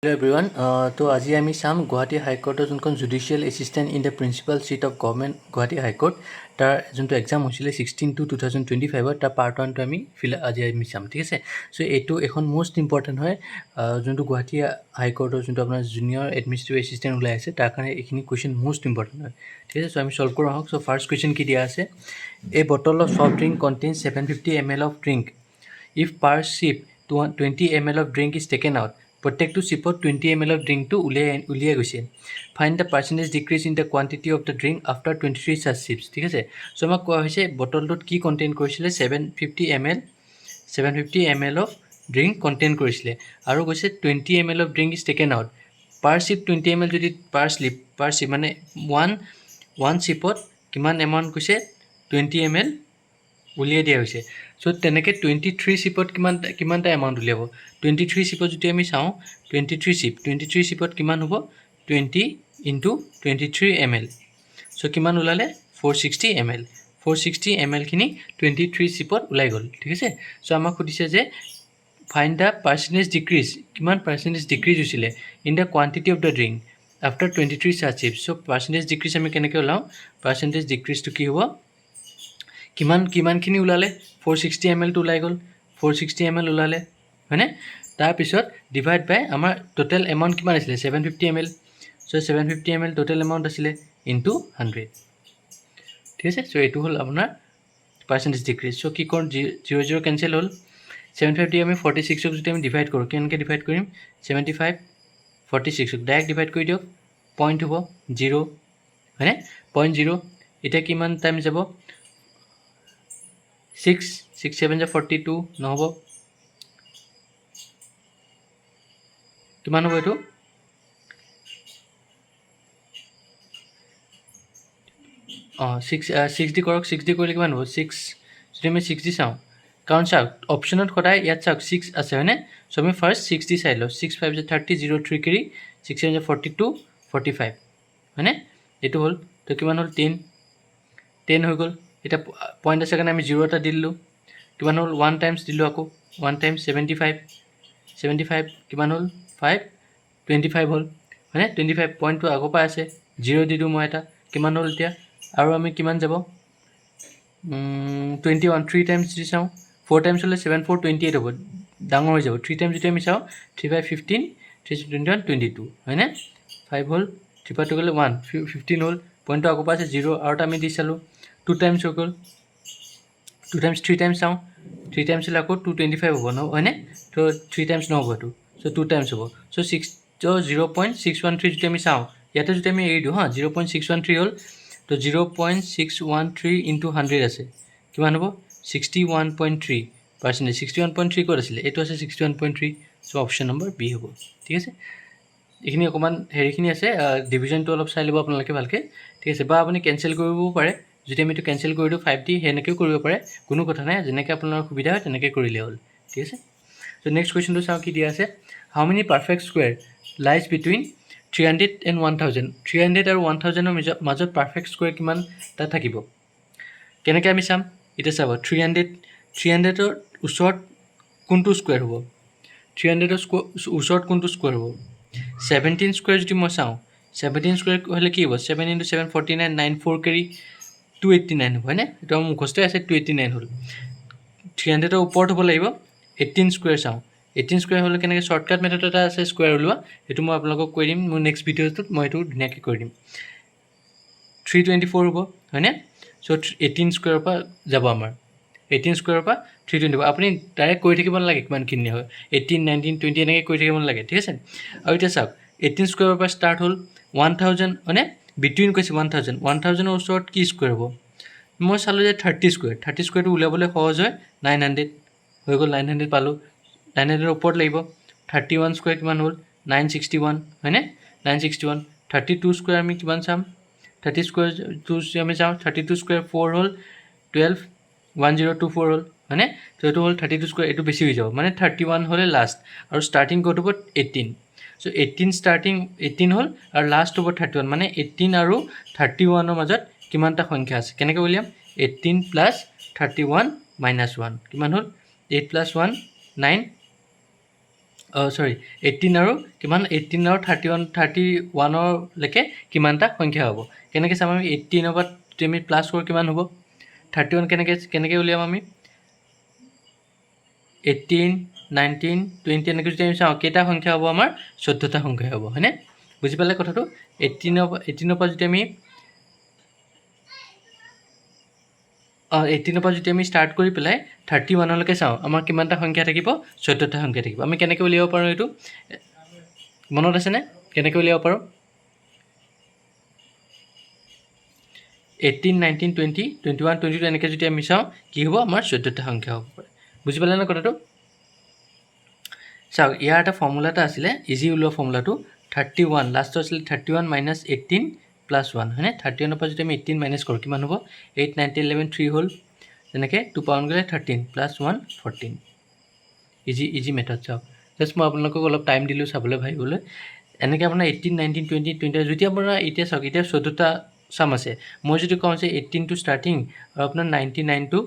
Hello everyone. তো আজি আমি চাম গুৱাহাটী হাইকোৰ্টৰ যোনখন judicial assistant in the principal seat of government Guwahati high court তাৰ যোনটো এক্সাম হৈছিলে 16/2/2025 তাৰ পাৰ্ট 1টো আমি আজি আমি চাম, ঠিক আছে। চ' এইটো এখন মোষ্ট ইম্পৰ্টেণ্ট হয়, যোনটো গুৱাহাটী হাইকোৰ্টৰ যোনটো আপোনাৰ জুনিয়ৰ এডমিনিষ্ট্ৰেটিভ এছিষ্টেণ্ট ওলাই আছে তাৰ কাৰণে এইখিনি কুৱেশ্যন মোষ্ট ইম্পৰ্টেণ্ট হয়, ঠিক আছে। চ' আমি সলভ কৰোঁ আহক। চ' ফাৰ্ষ্ট কুৱেশ্যন কি দিয়া আছে, a bottle of soft drink contains 750 ml of drink. If per sip 20 ml of drink is taken out, প্ৰত্যেকটো চিপত 20 ml অফ ড্ৰিংকটো উলিয়াই গৈছে। Find the percentage decrease in the quantity of the drink after 23 such sips, ঠিক আছে। চ' আমাক কোৱা হৈছে বটলটোত কি কণ্টেইন কৰিছিলে, 750 ml অফ ড্ৰিংক কণ্টেইন কৰিছিলে আৰু কৈছে 20 ml of drink is taken out. Per sip 20 ml যদি পাৰ চিপ মানে ওৱান চিপত কিমান এমাউণ্ট কৈছে 20 ml উলিয়াই দিয়া হৈছে। চ' তেনেকৈ 23 চিপত কিমানটা এমাউণ্ট উলিয়াব। 23 চিপত যদি আমি চাওঁ, 23 চিপত কিমান হ'ব, 20 × 23 ml। চ' কিমান ওলালে 460 ml। 460 mlখিনি 23 চিপত ওলাই গ'ল, ঠিক আছে। চ' আমাক সুধিছে যে ফাইণ্ড দ্য পাৰ্চেণ্টেজ ডিক্ৰিজ, কিমান পাৰ্চেণ্টেজ ডিক্ৰিজ হৈছিলে in the quantity of the drink after 23 such sips. So' percentage decrease আমি কেনেকৈ ওলাওঁ, পাৰ্চেণ্টেজ ডিক্ৰিজটো কি হ'ব, কিমানখিনি ওলালে 460 mlটো ওলাই গ'ল, 460 ml ওলালে হয়নে। তাৰপিছত ডিভাইড বাই আমাৰ টোটেল এমাউণ্ট কিমান আছিলে 750 ml। চ' 750 ml টোটেল এমাউণ্ট আছিলে ইনটু 100, ঠিক আছে। চ' এইটো হ'ল আপোনাৰ পাৰ্চেণ্টেজ ডিক্ৰিজ। চ' কি কৰোঁ, 0 কেঞ্চেল হ'ল। 750 আমি 46ক যদি আমি ডিভাইড কৰোঁ, কেনেকৈ ডিভাইড কৰিম, 75 46ক ডাইৰেক্ট ডিভাইড কৰি দিয়ক, পইণ্ট হ'ব 0 হয়নে, 0.0। এতিয়া কিমান টাইম যাব, 6 7 42 নহ'ব, কিমান হ'ব এইটো, 6 দি কৰক, 6 দি কৰিলে কিমান হ'ব, 6 যদি আমি 6 দি চাওঁ, কাৰণ চাওক অপশ্যনত সদায় ইয়াত চাওক 6 আছে হয়নে। চ' আমি ফাৰ্ষ্ট 6 দি চাই লওঁ, 6 5 30, 0 3 কেৰি, 6 7 42 45 হয়নে। এইটো হ'ল, তো কিমান হ'ল 10 হৈ গ'ল। এতিয়া পইণ্ট আছে কাৰণে আমি 0 এটা দি দিলোঁ, কিমান হ'ল 1 টাইমছ দিলোঁ, আকৌ 1 টাইমছ 75 কিমান হ'ল 525 হ'ল হয়নে। 25 পইণ্টটো আগৰ পৰা আছে, 0 দি দিওঁ মই এটা, কিমান হ'ল এতিয়া, আৰু আমি কিমান যাব 21, 3 টাইমছ যদি চাওঁ, 4 টাইমছ হ'লে 7 4 28 হ'ব, ডাঙৰ হৈ যাব। 3 টাইমছ যদি আমি চাওঁ 3 5 15, 3 21 22 হয়নে। 5 হ'ল, 3 পৰা 2 গ'লে 1 15 হ'ল, পইণ্টটো আগৰ পৰা আছে 0, আৰু এটা আমি দি চালোঁ 2 টাইমছ হৈ গ'ল, 2 টাইমছ 3 টাইমছ চাওঁ, 3 টাইমছ হ'লে আকৌ 225 হ'ব ন হয়নে। তো 3 টাইমছ নহ'ব এইটো, চ' 2 টাইমছ হ'ব। চ' 0.613 যদি আমি চাওঁ, ইয়াতে যদি আমি এৰি দিওঁ 0.613 হ'ল, তো 0.613 × 100 আছে, কিমান হ'ব 61.3 পাৰ্চেণ্টেজ। 61.3 ক'ত আছিলে, এইটো আছে 61.3। চ' অপশ্যন নম্বৰ বি হ'ব, ঠিক আছে। এইখিনি অকণমান হেৰিখিনি আছে, ডিভিজনটো অলপ চাই ল'ব আপোনালোকে ভালকৈ, ঠিক আছে। বা আপুনি কেঞ্চেল কৰিবও পাৰে, যদি আমি এইটো কেঞ্চেল কৰি দিওঁ 5 দি, সেনেকৈও কৰিব পাৰে, কোনো কথা নাই, যেনেকৈ আপোনাৰ সুবিধা হয় তেনেকৈ কৰিলে হ'ল, ঠিক আছে। চ' নেক্সট কুৱেশ্যনটো চাওঁ কি দিয়া আছে, how many perfect square lies between 300 and 1000। 300 আৰু 1000ৰ মাজত পাৰফেক্ট স্কুৱেৰ কিমানটা থাকিব, কেনেকৈ আমি চাম, এতিয়া চাব 300ৰ ওচৰত কোনটো স্কুৱেৰ হ'ব, 300ৰ ওচৰত কোনটো স্কুৱেৰ হ'ব, 17 স্কুৱেৰ যদি মই চাওঁ, 17 স্কুৱেৰ হ'লে কি হ'ব, 7 × 7 49, 9 4 কেৰি 289 হ'ব হয়নে। এইটো আমাৰ মুখস্থই আছে, 289 হ'ল। 300ৰ ওপৰত হ'ব লাগিব, 18 স্কুৱেৰ চাওঁ, 18 স্কুৱেৰ হ'লে কেনেকৈ, শ্বৰ্টকাট মেথড এটা আছে স্কুৱেৰ ওলোৱা, সেইটো মই আপোনালোকক কৈ দিম মোৰ নেক্সট ভিডিঅ'টোত, মই এইটো ধুনীয়াকৈ কৰি দিম। 324 হ'ব হয়নে। চ' 18 স্কুৱেৰৰ পৰা যাব আমাৰ, 18 স্কুৱেৰৰ পৰা 324, আপুনি ডাইৰেক্ট কৰি থাকিব নালাগে কিমানখিনি হয়, 18 19 20 এনেকৈ কৰি থাকিব নালাগে, ঠিক আছে। আৰু এতিয়া চাওক 18 স্কুৱেৰৰ পৰা ষ্টাৰ্ট হ'ল 1000 হয়নে, বিটুইন কৈছে 1000ৰ ওচৰত কি স্কুৱেৰ হ'ব, মই চালোঁ যে 30 স্কুৱেৰটো উলিয়াবলৈ সহজ হয়, 900 হৈ গ'ল, 900 পালোঁ, 900ৰ ওপৰত লাগিব। 31 স্কুৱেৰ কিমান হ'ল, 961 হয়নে, 961। 32 স্কুৱেৰ আমি কিমান চাম, 30 স্কুৱেৰটো আমি চাওঁ, 32 স্কুৱেৰ 4 হ'ল 12, 1024 হ'ল হয়নে। তো এইটো হ'ল 32 স্কুৱেৰ, এইটো বেছি হৈ যাব, মানে 31 হ'লে লাষ্ট, আৰু ষ্টাৰ্টিং ক'ত হ'ব 18। চ' 18 হ'ল, আৰু লাষ্ট হ'ব 31, মানে 18 আৰু 31ৰ মাজত কিমানটা সংখ্যা আছে, কেনেকৈ উলিয়াম, 18 + 31 - 1 কিমান হ'ল, 8 + 1 9, সৰি 18 আৰু কিমান 18 আৰু 31লৈকে কিমানটা সংখ্যা হ'ব কেনেকৈ চাম আমি 18ৰ পৰা যদি আমি প্লাছ কৰোঁ কিমান হ'ব 31 কেনেকৈ উলিয়াম আমি 18 19 20 এনেকৈ যদি আমি চাওঁ কেইটা সংখ্যা হ'ব আমাৰ 14টা সংখ্যা হ'ব হয়নে বুজি পালে কথাটো 18ৰ পৰা যদি আমি 18ৰ পৰা যদি আমি ষ্টাৰ্ট কৰি পেলাই 31লৈকে চাওঁ আমাৰ কিমানটা সংখ্যা থাকিব 14টা সংখ্যা থাকিব আমি কেনেকৈ উলিয়াব পাৰোঁ এইটো মনত আছেনে কেনেকৈ উলিয়াব পাৰোঁ 18 19 20 21 22 এনেকৈ যদি আমি চাওঁ কি হ'ব আমাৰ 14টা সংখ্যা হ'ব পাৰে বুজি পালে নে কথাটো চাওক ইয়াৰ এটা ফৰ্মুলা এটা আছিলে ইজি ওলোৱা ফৰ্মুলাটো 31 লাষ্টত আছিলে 31 মাইনাছ 18 প্লাছ 1 হয়নে 31ৰ পৰা যদি আমি 18 মাইনাছ কৰোঁ কিমান হ'ব 8 9 10 11 3 হ'ল তেনেকৈ 2 পাউণ্ড গ'লে 13 প্লাছ 1 14 ইজি মেথড চাওক জাষ্ট মই আপোনালোকক অলপ টাইম দিলোঁ চাবলৈ ভাবিবলৈ এনেকৈ আপোনাৰ 18 19 20 20 যদি আপোনাৰ এতিয়া চাওক এতিয়া 14টা চাম আছে মই যদি কওঁ যে 18 টু ষ্টাৰ্টিং আৰু আপোনাৰ 99 টু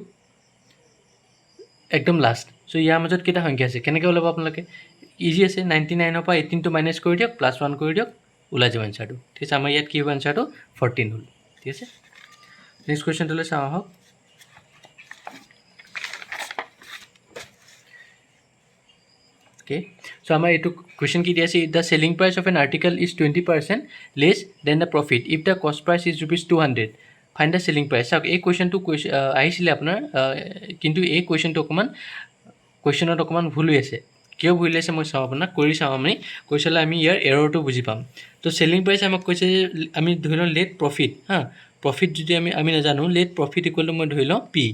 একদম লাষ্ট চ' ইয়াৰ মাজত কেইটা সংখ্যা আছে কেনেকৈ ওলাব আপোনালোকে ইজি আছে 99ৰ পৰা 18টো মাইনাছ কৰি দিয়ক প্লাছ 1 কৰি দিয়ক ওলাই যাব এনচাৰটো ঠিক আছে আমাৰ ইয়াত কি হ'ব এনচাৰটো 14 হ'ল ঠিক আছে নেক্সট কুৱেশ্যনটোলৈ চাওঁ আহক okay so আমাৰ এইটো question কি দিয়া আছে the selling price of an article is 20% less than the profit if the cost price is rupees 200 find the selling price চাওক এই কুৱেশ্যনটো আহিছিলে আপোনাৰ কিন্তু এই কুৱেশ্যনটো কুৱেশ্যনত অকণমান ভুল হৈ আছে কিয় ভুল আছে মই চাওঁ আপোনাক কৰি চাওঁ আমি কৈ চালে আমি ইয়াৰ এৰৰটো বুজি পাম তো চেলিং প্ৰাইচ আমাক কৈছে যে আমি ধৰি লওঁ লেট প্ৰফিট প্ৰফিট যদি আমি নাজানো লেট প্ৰফিট ইকুৱেল টু মই ধৰি লওঁ পি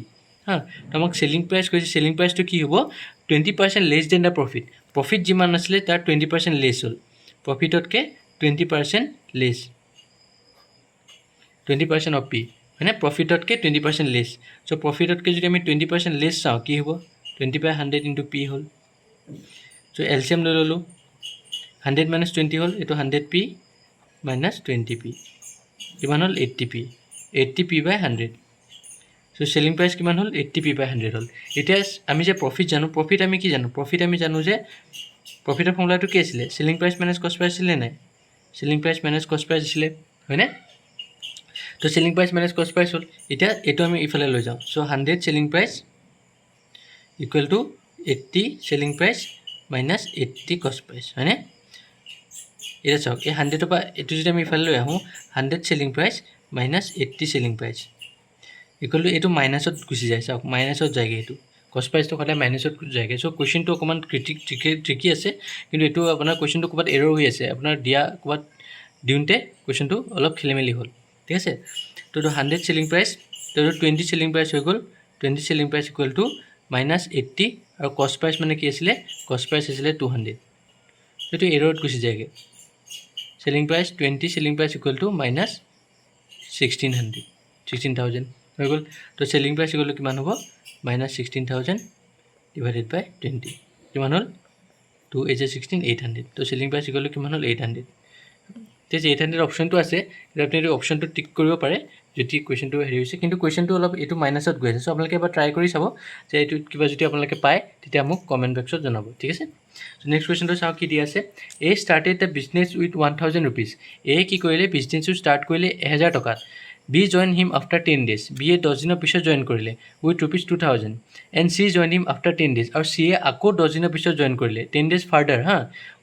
তো আমাক চেলিং প্ৰাইচ কৈছে চেলিং প্ৰাইচটো কি হ'ব 20% লেছ দেন দ্য প্ৰফিট যিমান আছিলে তাৰ 20% লেছ হ'ল প্ৰফিটতকৈ 20% লেছ 20% অফ পি হয়নে প্ৰফিটতকৈ 20% লেছ চ' প্ৰফিটতকৈ যদি আমি 20% লেছ চাওঁ কি হ'ব 20/100 ইনটু পি হ'ল চ' এলচিএম লৈ ল'লোঁ 100 মাইনাছ 20 হ'ল এইটো 100 পি মাইনাছ 20 পি কিমান হ'ল 80 পি 80 পি বাই 100 চ' চেলিং প্ৰাইচ কিমান হ'ল 80 পি বাই 100 হ'ল এতিয়া আমি যে প্ৰফিট জানো প্ৰফিট আমি কি জানো প্ৰফিট আমি জানো যে প্ৰফিটৰ ফৰ্মুলাটো কি আছিলে চেলিং প্ৰাইচ মাইনাছ কষ্ট প্ৰাইচ আছিলে নাই চেলিং প্ৰাইচ মাইনাছ কষ্ট প্ৰাইচ আছিলে হয়নে তো চেলিং প্ৰাইচ মাইনাছ কষ্ট প্ৰাইচ হ'ল এতিয়া এইটো আমি ইফালে লৈ যাওঁ চ' 100 selling price equal to 80 selling price minus 80 কষ্ট প্ৰাইচ হয়নে এতিয়া চাওক এই 100ৰ পৰা এইটো যদি আমি ইফালে লৈ আহোঁ 100 selling price minus 80 selling price equal to এইটো মাইনাছত গুচি যায় চাওক মাইনাছত যায়গৈ এইটো কষ্ট প্ৰাইচটো সদায় মাইনাছত যায়গৈ চ' কুৱেশ্যনটো অকণমান ট্ৰিকি আছে কিন্তু এইটো আপোনাৰ কুৱেশ্যনটো ক'ৰবাত এৰৰ হৈ আছে আপোনাৰ দিয়া ক'ৰবাত দিওঁতে কুৱেশ্যনটো অলপ খেলি মেলি হ'ল ঠিক আছে তো 100 চেলিং প্ৰাইচ তো 20 চেলিং প্ৰাইচ হৈ গ'ল 20 selling price equal to minus 80 আৰু কষ্ট প্ৰাইচ মানে কি আছিলে কষ্ট প্ৰাইচ আছিলে 200 সেইটো এৰৰত গুচি যায়গৈ selling price 20 selling price equal to minus 16,000 হৈ গ'ল তো চেলিং প্ৰাইচ ইকুৱেল টু কিমান হ'ব মাইনাছ 16,000 ডিভাইডেড বাই 20 কিমান হ'ল 2 8 16 800 তো চেলিং প্ৰাইচ ইকুৱেল টু কিমান হ'ল 800 ঠিক আছে 800 অপশ্যনটো আছে আপুনি এইটো অপশ্যনটো টিক কৰিব পাৰে যদি কুৱেশ্যনটো হেৰি হৈছে কিন্তু কুৱেশ্যনটো অলপ এইটো মাইনাছত গৈ আছে চ' আপোনালোকে এবাৰ ট্ৰাই কৰি চাব যে এইটো কিবা যদি আপোনালোকে পায় তেতিয়া মোক কমেণ্ট বক্সত জনাব ঠিক আছে চ' নেক্সট কুৱেশ্যনটো চাওঁ কি দিয়া আছে A started the business with 1000 rupees A কি কৰিলে বিজনেছটো ষ্টাৰ্ট কৰিলে 1000 টকাত B join him after 10 days B এ 10 দিনৰ পিছত জইন কৰিলে with rupees 2000 and C join him after 10 days আৰু চি এ আকৌ 10 দিনৰ পিছত জইন কৰিলে 10 days ফাৰ্ডাৰ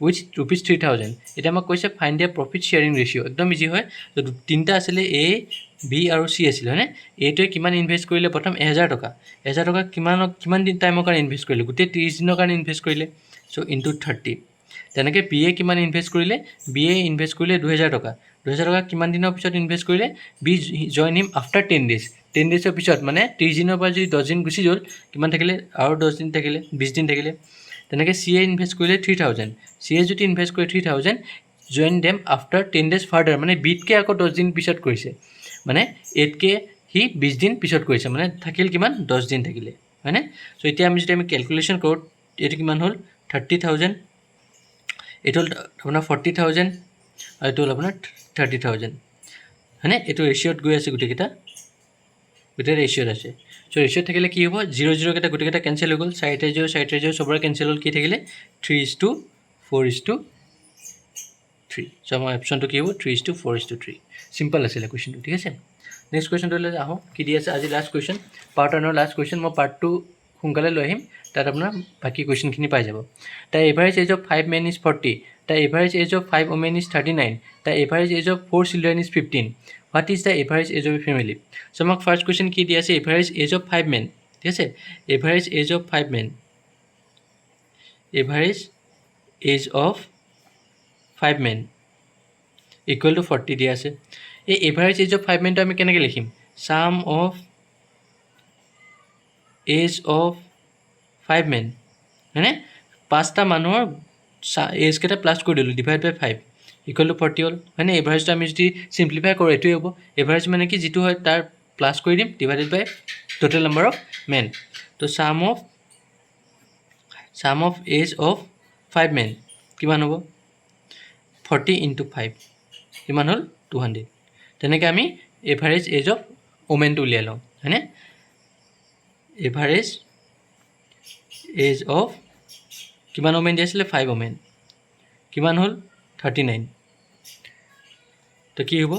উইথ ৰুপিজ 3000 এতিয়া আমাক কৈছে find the profit sharing ratio' একদম ইজি হয় তিনিটা আছিলে এ বি আৰু চি আছিলে হয়নে এইটোৱে কিমান ইনভেষ্ট কৰিলে প্ৰথম 1000 টকা কিমান দিন টাইমৰ কাৰণে ইনভেষ্ট কৰিলে গোটেই 30 দিনৰ কাৰণে ইনভেষ্ট কৰিলে চ' ইনটু 30 তেনেকৈ বি এ কিমান ইনভেষ্ট কৰিলে বি এ ইনভেষ্ট কৰিলে 2000 টকা 2000 টকা কিমান দিনৰ পিছত ইনভেষ্ট কৰিলে B join him after 10 days 10 daysৰ পিছত মানে 30 দিনৰ পৰা যদি 10 দিন গুচি গ'ল কিমান থাকিলে আৰু 10 দিন থাকিলে 20 দিন থাকিলে তেনেকৈ চি এ ইনভেষ্ট কৰিলে 3000 চি এ যদি ইনভেষ্ট কৰে 3000 join them after 10 days further মানে বিতকৈ আকৌ 10 দিন পিছত কৰিছে মানে এতকৈ সি 20 দিন পিছত কৰিছে মানে থাকিল কিমান 10 দিন থাকিলে হয়নে চ' এতিয়া আমি যদি কেলকুলেশ্যন কৰোঁ এইটো কিমান হ'ল 30,000 এইটো হ'ল আপোনাৰ 40,000 আৰু এইটো হ'ল আপোনাৰ 30,000 হয়নে এইটো ৰেচিঅ'ত গৈ আছে গোটেই ৰেচিঅ'ত আছে চ' ৰেচিঅ'ত থাকিলে কি হ'ব 0 0 কেইটা গোটেইকেইটা কেঞ্চেল হৈ গ'ল 4 0 4 0 চবৰে কেঞ্চেল হ'ল কি থাকিলে 3:2 4:3 চ' আমাৰ অপশ্যনটো কি হ'ব 3:4:3 চিম্পল আছিলে কুৱেশ্যনটো ঠিক আছে নেক্সট কুৱেশ্যনটোলৈ আহোঁ কি দি আছে আজি লাষ্ট কুৱেশ্যন পাৰ্ট 1ৰ লাষ্ট কুৱেশ্যন মই পাৰ্ট 2 সোনকালে লৈ আহিম তাত আপোনাৰ বাকী কুৱেশ্যনখিনি পাই যাব the average age of 5 men is 40 the average age of 5 women is 39 the average age of 4 children is 15 what is the average age of a family so' আমাক ফাৰ্ষ্ট কুৱেশ্যন কি দি আছে এভাৰেজ এজ অফ 5 men ঠিক আছে average age of 5 men average age of 5 men equal to 40 দিয়া আছে এই average age of 5 men টো আমি কেনেকৈ লিখিম সাম অফ এজ অফ 5 men হয়নে পাঁচটা মানুহৰ এজ কেইটা প্লাছ কৰি দিলোঁ ডিভাইড বাই 5 ইকুৱেল টু 40 হ'ল হয়নে এভাৰেজটো আমি যদি চিম্প্লিফাই কৰোঁ এইটোৱে হ'ব এভাৰেজ মানে কি যিটো হয় তাৰ প্লাছ কৰি দিম divided by total number of men তো sum of age of 5 men কিমান হ'ব 40 into 5 কিমান হ'ল 200 তেনেকৈ আমি এভাৰেজ এজ অফ ওমেনটো উলিয়াই লওঁ হয়নে এভাৰেজ এজ অফ কিমান ওমেন দি আছিলে 5 women কিমান হ'ল 39 তো কি হ'ব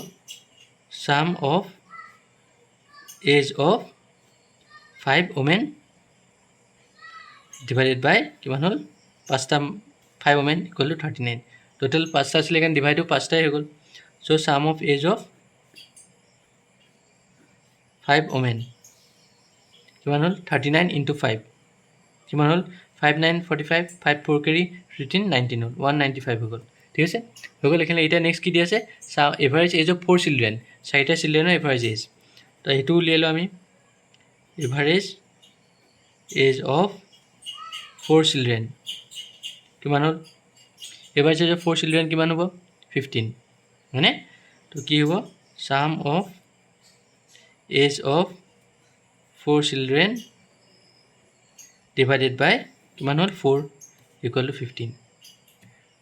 sum of age of 5 women divided by কিমান হ'ল পাঁচটা 5 women ইকুৱেল টু 39 টোটেল পাঁচটা আছিলে কাৰণ ডিভাইডো পাঁচটাই হৈ গ'ল চ' সাম অফ এজ অফ 5 women কিমান হ'ল 39 into 5 কিমান হ'ল 5 9 45 5 4 carry 13 19 হ'ল 195 হৈ গ'ল ঠিক আছে হৈ গ'ল এইখিনি এতিয়া নেক্সট কি দি আছে এভাৰেজ এজ অফ 4 children চাৰিটা চিলড্ৰেনৰ এভাৰেজ এজ তো সেইটো উলিয়াই লওঁ আমি এভাৰেজ এজ অফ 4 children কিমান হ'ল এভাৰেজ এজ অফ 4 children কিমান হ'ব 15 হয়নে তো কি হ'ব sum of age of 4 children divided by কিমান হ'ল 4 ইকুৱেল টু 15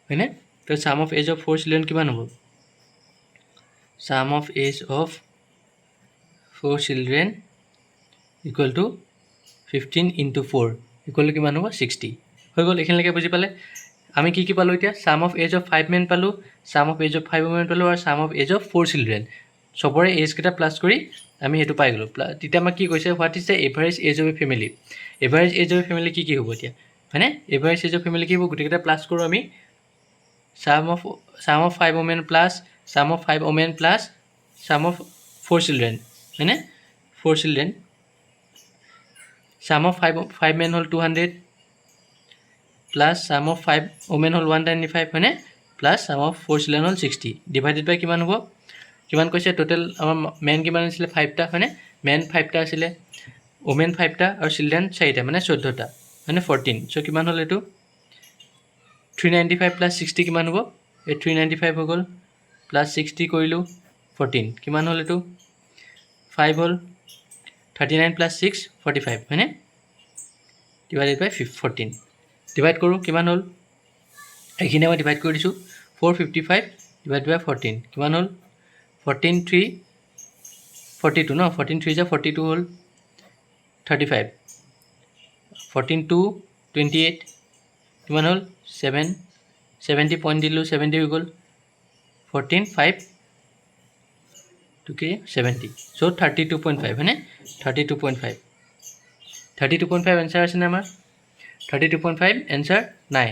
হয়নে তো sum of age of 4 children কিমান হ'ব sum of age of 4 children equal to 15 into 4 equal to কিমান হ'ব 60 হৈ গ'ল এইখিনিলৈকে বুজি পালে আমি কি কি পালোঁ এতিয়া সাম অফ এজ অফ 5 men পালোঁ সাম অফ এজ অফ 5 women পালোঁ আৰু সাম অফ এজ অফ 4 children চবৰে এজকেইটা প্লাছ কৰি আমি সেইটো পাই গ'লোঁ তেতিয়া আমাক কি কৈছে what is the average age of a family average age of a family কি হ'ব এতিয়া হয়নে এভাৰেজ এজ অফ ফেমিলি কি হ'ব গোটেইকেইটা প্লাছ কৰোঁ আমি sum of 5 women plus sum of 5 women plus sum of 4 children হয়নে 4 children সাম অফ 5 men হ'ল 200 প্লাছ সাম অফ 5 women হ'ল 195 হয়নে প্লাছ সাম অফ 4 children হ'ল 60 ডিভাইডেড বাই কিমান হ'ব কিমান কৈছে টোটেল আমাৰ মেন কিমান আছিলে 5টা হয়নে মেন 5টা আছিলে ওমেন 5টা আৰু চিলড্ৰেন 4টা মানে 14টা মানে 14 চ' কিমান হ'ল এইটো 395 প্লাছ 60 কিমান হ'ব এই 395 হৈ গ'ল প্লাছ 60 কৰিলোঁ 14 কিমান হ'ল এইটো 5 হ'ল 39 প্লাছ 6 45 হয়নে ডিভাইডেড বাই 14 ডিভাইড কৰোঁ কিমান হ'ল এইখিনি মই ডিভাইড কৰি দিছোঁ 455 ডিভাইড বাই 14 কিমান হ'ল 14 3 42 ন 14 3 যা 42 হ'ল 35 14 2 28 কিমান হ'ল 70 পইণ্ট দিলোঁ 70 হৈ গ'ল 14 5 টু কি 70 চ' 32.5 হয়নে 32.5 এনচাৰ আছেনে আমাৰ 32.5 এনচাৰ নাই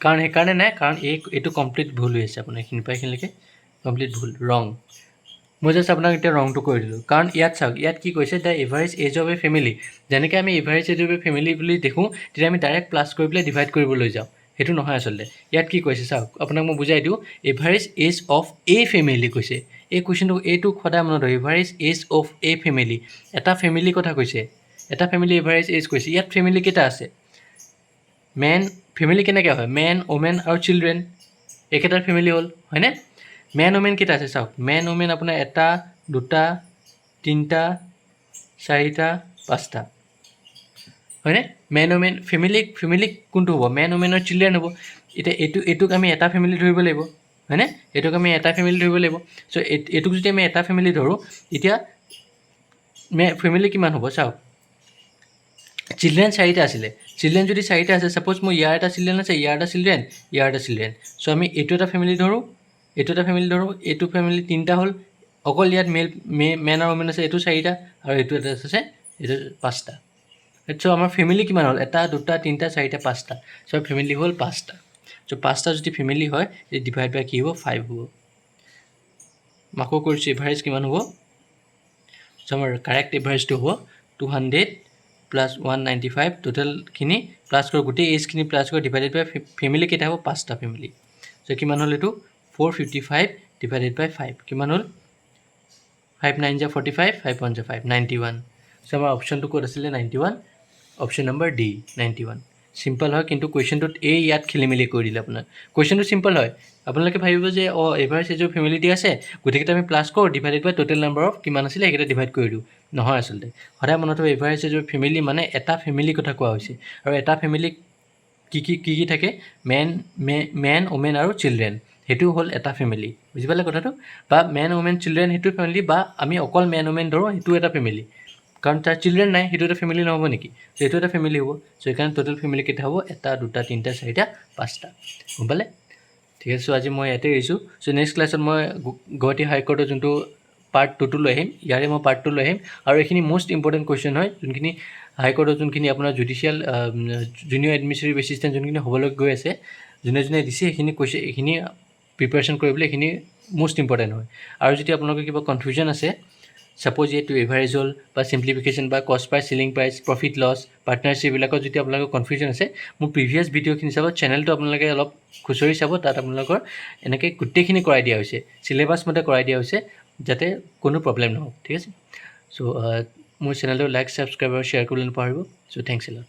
কাৰণ সেইকাৰণে নাই কাৰণ এইটো কমপ্লিট ভুল হৈ আছে আপোনাৰ এইখিনি পৰা এইখিনিলৈকে কমপ্লিট ভুল ৰং মই জাষ্ট আপোনাক এতিয়া ৰংটো কৰি দিলোঁ কাৰণ ইয়াত চাওক ইয়াত কি কৈছে the average age of a family যেনেকৈ আমি average age of a family বুলি দেখোঁ তেতিয়া আমি ডাইৰেক্ট প্লাছ কৰি পেলাই ডিভাইড কৰিবলৈ যাওঁ সেইটো নহয় আচলতে ইয়াত কি কৈছে চাওক আপোনাক মই বুজাই দিওঁ average age of a family কৈছে এই কুৱেশ্যনটো এইটো সদায় মনত হয় average age of a family এটা ফেমিলিৰ কথা কৈছে এটা ফেমিলি এভাৰেজ এজ কৈছে ইয়াত ফেমিলি কেইটা আছে মেন ফেমিলি কেনেকৈ হয় মেন ওমেন আৰু চিলড্ৰেন একেটাৰ ফেমিলি হ'ল হয়নে মেন ওমেন কেইটা আছে চাওক মেন ওমেন আপোনাৰ এটা দুটা তিনিটা চাৰিটা পাঁচটা হয়নে মেন ওমেন ফেমিলি কোনটো হ'ব মেন ওমেন আৰু চিলড্ৰেন হ'ব এতিয়া এইটোক আমি এটা ফেমিলি ধৰিব লাগিব হয়নে এইটোক আমি এটা ফেমিলি ধৰিব লাগিব চ' এইটোক যদি আমি এটা ফেমিলি ধৰোঁ এতিয়া ফেমিলি কিমান হ'ব চাওক চিলড্ৰেন চাৰিটা আছিলে, চিলড্ৰেন যদি চাৰিটা আছে, ছাপ'জ মোৰ ইয়াৰ এটা চিলড্ৰেন আছে, ইয়াৰ এটা চিলড্ৰেন, ইয়াৰ এটা চিলড্ৰেন, চ' আমি এইটো এটা ফেমিলি ধৰোঁ, এইটো এটা ফেমিলি ধৰোঁ, এইটো ফেমিলি তিনিটা হ'ল, অকল ইয়াত মেন আৰু ওমেন আছে, এইটো চাৰিটা, আৰু এইটো এটা আছে, এইটো পাঁচটা। চ' আমাৰ ফেমিলি কিমান হ'ল? এটা, দুটা, তিনিটা, চাৰিটা, পাঁচটা। চ' ফেমিলি হ'ল পাঁচটা। চ' পাঁচটা যদি ফেমিলি হয়, এই ডিভাইড বাই কি হ'ব? 5 হ'ব। আকৌ কৰিছোঁ, এভাৰেজ কিমান হ'ব? চ' আমাৰ কাৰেক্ট এভাৰেজটো হ'ব 200 প্লাছ 195, টোটেলখিনি প্লাছ কৰোঁ, গোটেই এজখিনি প্লাছ কৰি ডিভাইডেড বাই ফেমিলি কেইটা হ'ব? পাঁচটা ফেমিলি। চ' কিমান হ'ল এইটো? 455 ডিভাইডেড বাই 5 কিমান হ'ল? 5 9 × 45, 5 1 × 5, 91। চ' আমাৰ অপশ্যনটো ক'ত আছিলে? 91, অপশ্যন নম্বৰ ডি 91। চিম্পল হয়, কিন্তু কুৱেশ্যনটোত ইয়াত খেলি মেলি কৰি দিলে আপোনাৰ। কুৱেশ্যনটো চিম্পল হয়, আপোনালোকে ভাবিব যে এভাৰেজ এজৰ ফেমিলি দি আছে, গোটেইকেইটা আমি প্লাছ কৰোঁ, divided by total number of কিমান আছিলে সেইকেইটা ডিভাইড কৰি দিওঁ। নহয়, আচলতে সদায় মনত হ'ব এভাৰেজ এজৰ ফেমিলি মানে এটা ফেমিলিৰ কথা কোৱা হৈছে, আৰু এটা ফেমিলি কি থাকে? মেন ওমেন আৰু চিলড্ৰেন, সেইটো হ'ল এটা ফেমিলি। বুজি পালে কথাটো? বা মেন ওমেন চিলড্ৰেন সেইটো ফেমিলি, বা আমি অকল মেন ওমেন ধৰোঁ, সেইটো এটা ফেমিলি, কাৰণ তাৰ চিলড্ৰেন নাই, সেইটো এটা ফেমিলি নহ'ব নেকি? চ' এইটো এটা ফেমিলি হ'ব। চ' সেইকাৰণে টোটেল ফেমিলি কেইটা হ'ব? এটা, দুটা, তিনিটা, চাৰিটা, পাঁচটা। গম পালে? ঠিক আছে, চ' আজি মই ইয়াতে এৰিছোঁ। চ' নেক্সট ক্লাছত মই গুৱাহাটী হাইকোৰ্টৰ যোনটো পাৰ্ট 2টো লৈ আহিম, ইয়াৰে মই পাৰ্ট 2 লৈ আহিম, আৰু এইখিনি মষ্ট ইম্পৰ্টেণ্ট কুৱেশ্যন হয়, যোনখিনি হাইকোৰ্টৰ যোনখিনি আপোনাৰ জুডিচিয়েল জুনিয়ৰ এডমিনিষ্ট্ৰেটিভ এছিষ্টেণ্ট যোনখিনি হ'বলৈ গৈ আছে, যোনে দিছে সেইখিনি কুৱেশ্যন, এইখিনি প্ৰিপেৰেশ্যন কৰিবলৈ এইখিনি মষ্ট ইম্পৰ্টেণ্ট হয়। আৰু যদি আপোনালোকৰ কিবা কনফিউজন আছে, ছাপ'জ এইটো এভাৰেজ হ'ল, বা চিম্প্লিফিকেশ্যন, বা cost price, selling price, profit loss, partnership, এইবিলাকত যদি আপোনালোকৰ কনফিউজন আছে, মোৰ প্ৰিভিয়াছ ভিডিঅ'খিনি চাব, চেনেলটো আপোনালোকে অলপ খুচৰি চাব, তাত আপোনালোকৰ এনেকৈ গোটেইখিনি কৰাই দিয়া হৈছে, চিলেবাছ মতে কৰাই দিয়া হৈছে, যাতে কোনো প্ৰব্লেম নহওক। ঠিক আছে, চ' মোৰ চেনেলটো লাইক, ছাবস্ক্ৰাইব আৰু শ্বেয়াৰ কৰিবলৈ নাপাহৰিব। চ' থেংকছ এ লট।